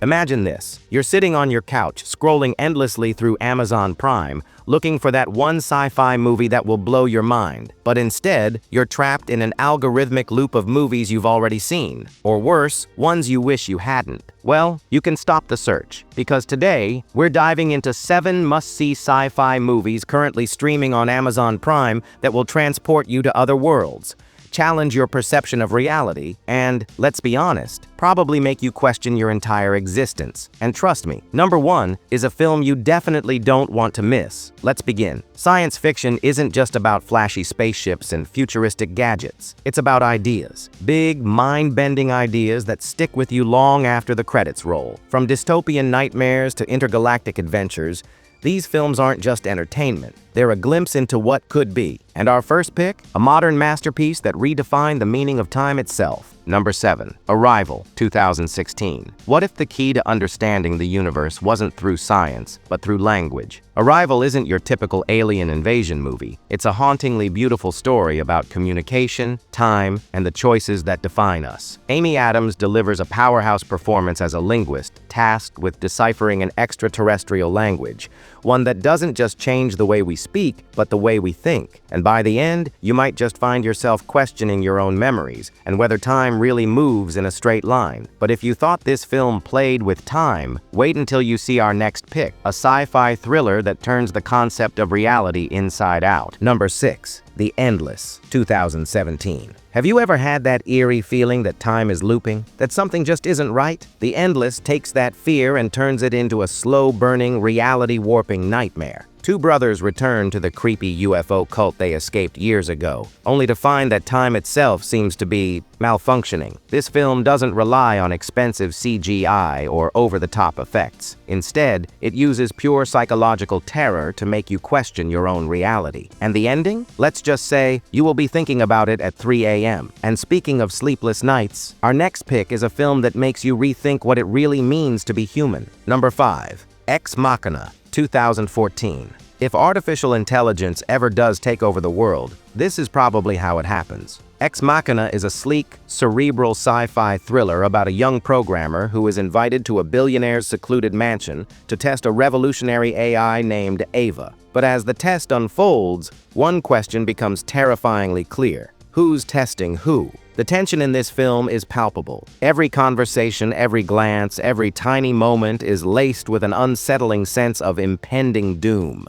Imagine this. You're sitting on your couch, scrolling endlessly through Amazon Prime, looking for that one sci-fi movie that will blow your mind. But instead, you're trapped in an algorithmic loop of movies you've already seen. Or worse, ones you wish you hadn't. Well, you can stop the search, because today, we're diving into 7 must-see sci-fi movies currently streaming on Amazon Prime that will transport you to other worlds, challenge your perception of reality, and, let's be honest, probably make you question your entire existence. And trust me, number 1 is a film you definitely don't want to miss. Let's begin. Science fiction isn't just about flashy spaceships and futuristic gadgets. It's about ideas. Big, mind-bending ideas that stick with you long after the credits roll. From dystopian nightmares to intergalactic adventures, these films aren't just entertainment. They're a glimpse into what could be. And our first pick, a modern masterpiece that redefined the meaning of time itself. Number 7, Arrival, 2016. What if the key to understanding the universe wasn't through science, but through language? Arrival isn't your typical alien invasion movie. It's a hauntingly beautiful story about communication, time, and the choices that define us. Amy Adams delivers a powerhouse performance as a linguist, tasked with deciphering an extraterrestrial language, one that doesn't just change the way we speak, but the way we think. And by the end, you might just find yourself questioning your own memories and whether time really moves in a straight line. But if you thought this film played with time, wait until you see our next pick, a sci-fi thriller that turns the concept of reality inside out. Number 6, The Endless, 2017. Have you ever had that eerie feeling that time is looping, that something just isn't right? The Endless takes that fear and turns it into a slow-burning, reality-warping nightmare. 2 brothers return to the creepy UFO cult they escaped years ago, only to find that time itself seems to be malfunctioning. This film doesn't rely on expensive CGI or over-the-top effects. Instead, it uses pure psychological terror to make you question your own reality. And the ending? Let's just say you will be thinking about it at 3 a.m. And speaking of sleepless nights, our next pick is a film that makes you rethink what it really means to be human. Number 5, Ex Machina, 2014. If artificial intelligence ever does take over the world, this is probably how it happens. Ex Machina is a sleek, cerebral sci-fi thriller about a young programmer who is invited to a billionaire's secluded mansion to test a revolutionary AI named Ava. But as the test unfolds, one question becomes terrifyingly clear. Who's testing who? The tension in this film is palpable. Every conversation, every glance, every tiny moment is laced with an unsettling sense of impending doom.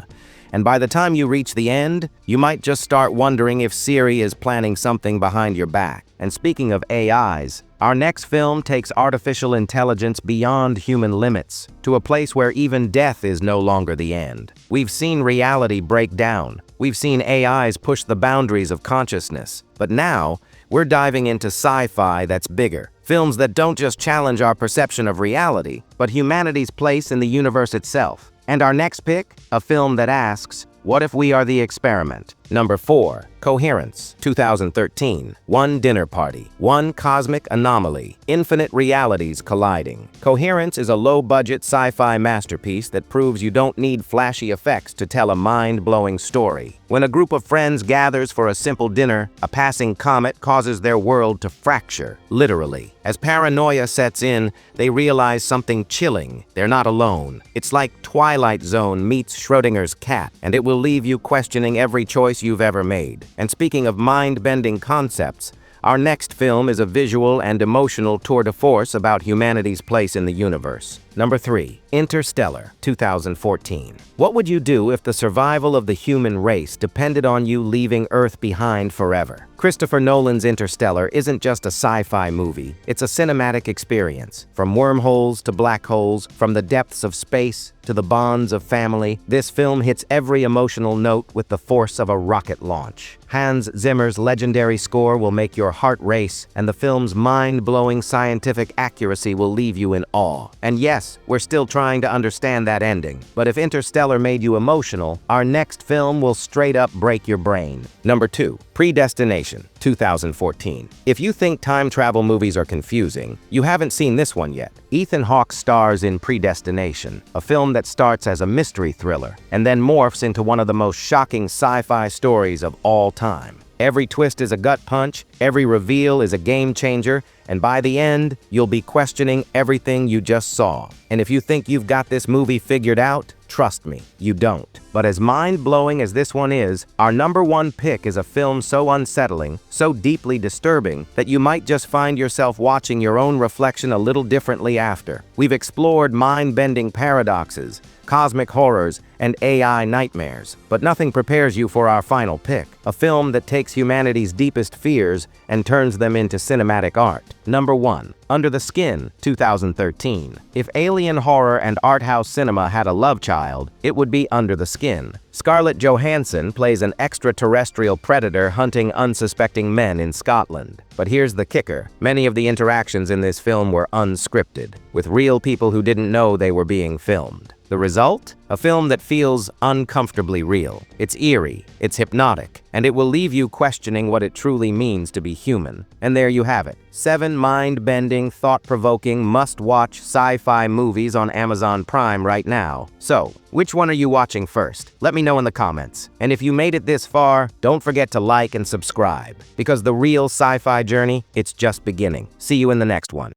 And by the time you reach the end, you might just start wondering if Siri is planning something behind your back. And speaking of AIs, our next film takes artificial intelligence beyond human limits, to a place where even death is no longer the end. We've seen reality break down. We've seen AIs push the boundaries of consciousness. But now, we're diving into sci-fi that's bigger. Films that don't just challenge our perception of reality, but humanity's place in the universe itself. And our next pick, a film that asks, what if we are the experiment? Number 4, Coherence, 2013. One dinner party, one cosmic anomaly, infinite realities colliding. Coherence is a low-budget sci-fi masterpiece that proves you don't need flashy effects to tell a mind-blowing story. When a group of friends gathers for a simple dinner, a passing comet causes their world to fracture, literally. As paranoia sets in, they realize something chilling. They're not alone. It's like Twilight Zone meets Schrödinger's cat, and it will leave you questioning every choice you've ever made. And speaking of mind-bending concepts, our next film is a visual and emotional tour de force about humanity's place in the universe. Number 3, Interstellar, 2014. What would you do if the survival of the human race depended on you leaving Earth behind forever? Christopher Nolan's Interstellar isn't just a sci-fi movie, it's a cinematic experience. From wormholes to black holes, from the depths of space to the bonds of family, this film hits every emotional note with the force of a rocket launch. Hans Zimmer's legendary score will make your heart race, and the film's mind-blowing scientific accuracy will leave you in awe. And yes, we're still trying to understand that ending. But if Interstellar made you emotional, our next film will straight up break your brain. Number 2, Predestination, 2014. If you think time travel movies are confusing, you haven't seen this one yet. Ethan Hawke stars in Predestination, a film that starts as a mystery thriller and then morphs into one of the most shocking sci-fi stories of all time. Every twist is a gut punch, every reveal is a game changer, and by the end, you'll be questioning everything you just saw. And if you think you've got this movie figured out, trust me, you don't. But as mind-blowing as this one is, our number one pick is a film so unsettling, so deeply disturbing, that you might just find yourself watching your own reflection a little differently after. We've explored mind-bending paradoxes, cosmic horrors, and AI nightmares. But nothing prepares you for our final pick, a film that takes humanity's deepest fears and turns them into cinematic art. Number 1. Under the Skin, 2013. If alien horror and art house cinema had a love child, it would be Under the Skin. Scarlett Johansson plays an extraterrestrial predator hunting unsuspecting men in Scotland. But here's the kicker. Many of the interactions in this film were unscripted, with real people who didn't know they were being filmed. The result? A film that feels uncomfortably real. It's eerie, it's hypnotic, and it will leave you questioning what it truly means to be human. And there you have it. 7 mind-bending, thought-provoking, must-watch sci-fi movies on Amazon Prime right now. So, which one are you watching first? Let me know in the comments. And if you made it this far, don't forget to like and subscribe, because the real sci-fi journey, it's just beginning. See you in the next one.